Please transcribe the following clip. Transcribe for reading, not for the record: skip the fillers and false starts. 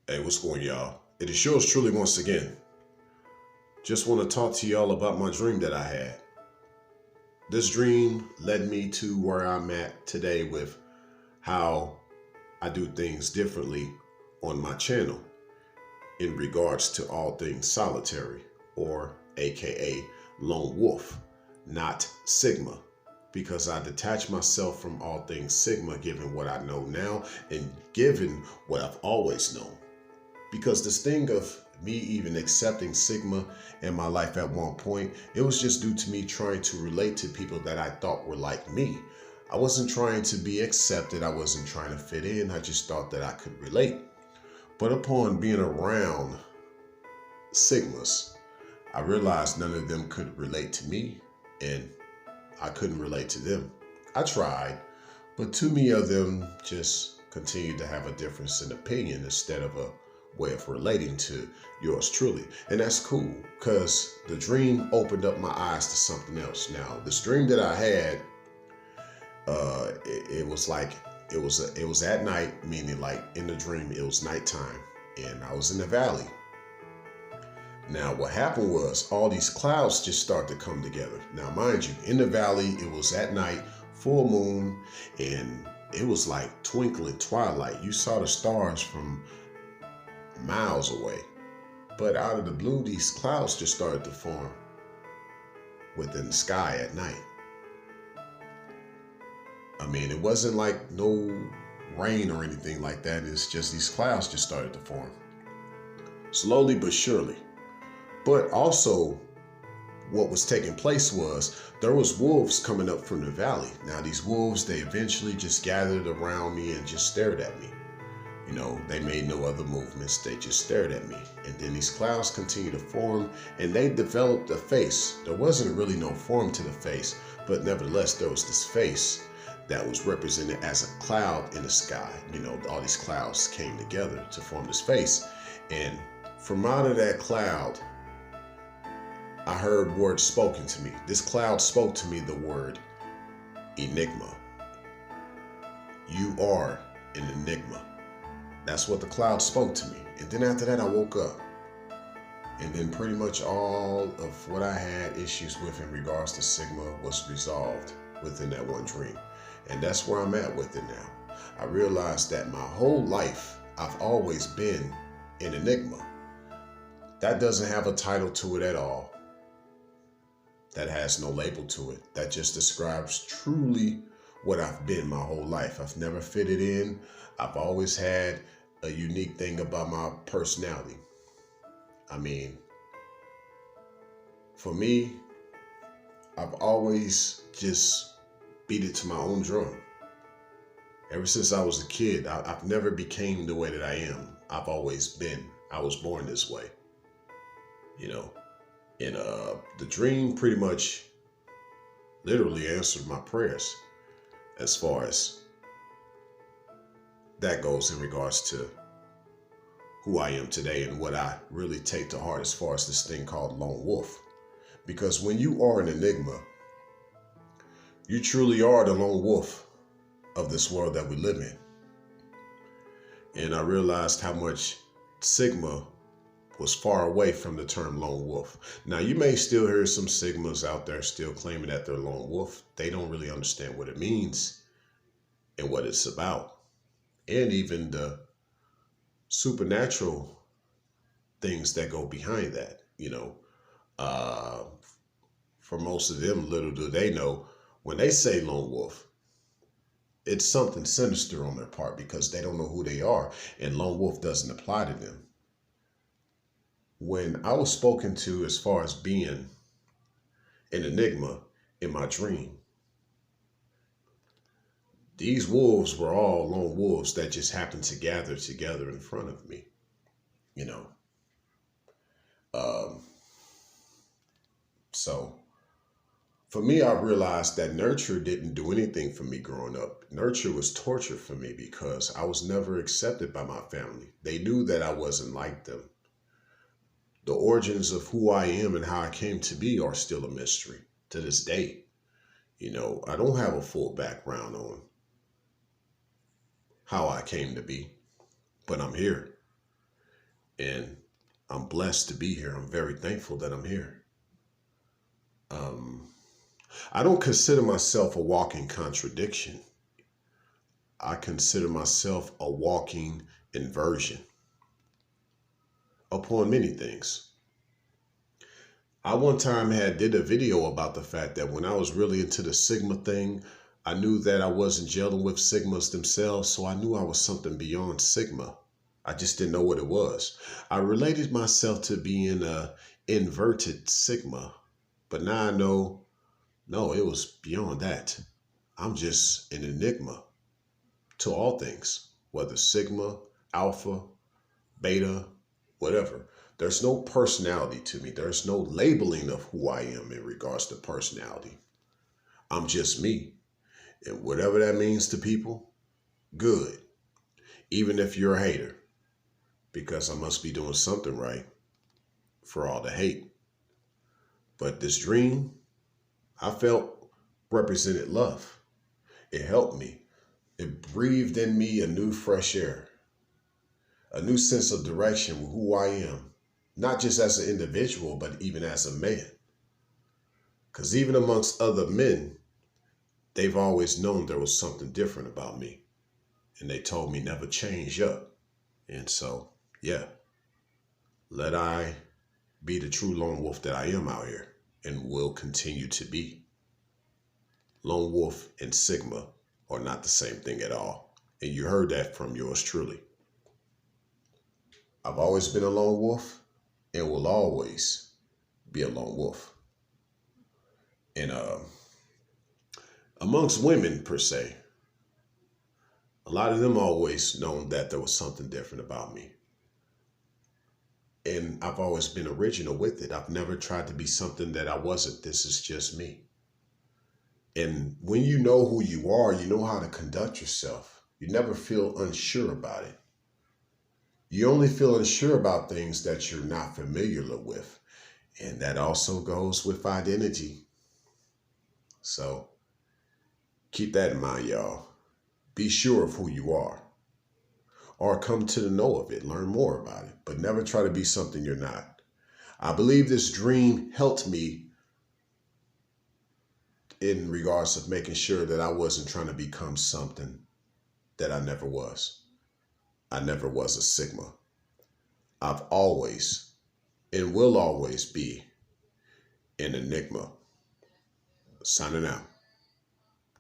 Hey, what's going, y'all? It is yours truly once again. Just want to talk to y'all about my dream that I had. This dream led me to where I'm at today with how I do things differently on my channel in regards to all things solitary, or AKA lone wolf, not Sigma. Because I detach myself from all things Sigma given what I know now and given what I've always known. Because this thing of me even accepting Sigma in my life at one point, it was just due to me trying to relate to people that I thought were like me. I wasn't trying to be accepted. I wasn't trying to fit in. I just thought that I could relate. But upon being around Sigmas, I realized none of them could relate to me and I couldn't relate to them. I tried, but too many of them just continued to have a difference in opinion instead of a way of relating to yours truly. And that's cool because the dream opened up my eyes to something else. Now, this dream that I had, it was like, it was at night, meaning like in the dream, it was nighttime and I was in the valley. Now, what happened was all these clouds just started to come together. Now, mind you, in the valley, it was at night, full moon, and it was like twinkling twilight. You saw the stars from miles away. But out of the blue, these clouds just started to form within the sky at night. I mean, it wasn't like no rain or anything like that. It's just these clouds just started to form. Slowly but surely. But also, what was taking place was there was wolves coming up from the valley. Now, these wolves, they eventually just gathered around me and just stared at me. You know, they made no other movements. They just stared at me. And then these clouds continued to form and they developed a face. There wasn't really no form to the face, but nevertheless, there was this face that was represented as a cloud in the sky. You know, all these clouds came together to form this face. And from out of that cloud, I heard words spoken to me. This cloud spoke to me the word enigma. You are an enigma. That's what the cloud spoke to me. And then after that, I woke up. And then pretty much all of what I had issues with in regards to Sigma was resolved within that one dream. And that's where I'm at with it now. I realized that my whole life, I've always been an enigma. That doesn't have a title to it at all. That has no label to it. That just describes truly what I've been my whole life. I've never fitted in. I've always had a unique thing about my personality. I mean, for me, I've always just beat it to my own drum. Ever since I was a kid, I've never became the way that I am. I've always been. I was born this way. You know, and the dream pretty much literally answered my prayers as far as that goes in regards to who I am today and what I really take to heart as far as this thing called lone wolf. Because when you are an enigma, you truly are the lone wolf of this world that we live in. And I realized how much Sigma was far away from the term lone wolf. Now, you may still hear some Sigmas out there still claiming that they're lone wolf. They don't really understand what it means and what it's about. And even the supernatural things that go behind that, you know. For most of them, little do they know, when they say lone wolf, it's something sinister on their part because they don't know who they are. And lone wolf doesn't apply to them. When I was spoken to as far as being an enigma in my dream, these wolves were all lone wolves that just happened to gather together in front of me, you know. So for me, I realized that nurture didn't do anything for me growing up. Nurture was torture for me because I was never accepted by my family. They knew that I wasn't like them. The origins of who I am and how I came to be are still a mystery to this day. You know, I don't have a full background on how I came to be, but I'm here. And I'm blessed to be here. I'm very thankful that I'm here. I don't consider myself a walking contradiction. I consider myself a walking inversion upon many things. I one time did a video about the fact that when I was really into the Sigma thing, I knew that I wasn't gelling with Sigmas themselves, so I knew I was something beyond Sigma. I just didn't know what it was. I related myself to being a inverted Sigma, but now I know, no, it was beyond that. I'm just an enigma to all things, whether Sigma, Alpha, Beta, whatever. There's no personality to me. There's no labeling of who I am in regards to personality. I'm just me. And whatever that means to people, good. Even if you're a hater, because I must be doing something right for all the hate. But this dream, I felt represented love. It helped me. It breathed in me a new fresh air, a new sense of direction with who I am, not just as an individual, but even as a man. Because even amongst other men, they've always known there was something different about me. And they told me never change up. And so, yeah, let I be the true lone wolf that I am out here and will continue to be. Lone wolf and Sigma are not the same thing at all. And you heard that from yours truly. I've always been a lone wolf and will always be a lone wolf. And amongst women, per se, a lot of them always known that there was something different about me. And I've always been original with it. I've never tried to be something that I wasn't. This is just me. And when you know who you are, you know how to conduct yourself. You never feel unsure about it. You only feel unsure about things that you're not familiar with. And that also goes with identity. So keep that in mind, y'all. Be sure of who you are. Or come to the know of it, learn more about it. But never try to be something you're not. I believe this dream helped me in regards of making sure that I wasn't trying to become something that I never was. I never was a Sigma. I've always and will always be an enigma. Signing out.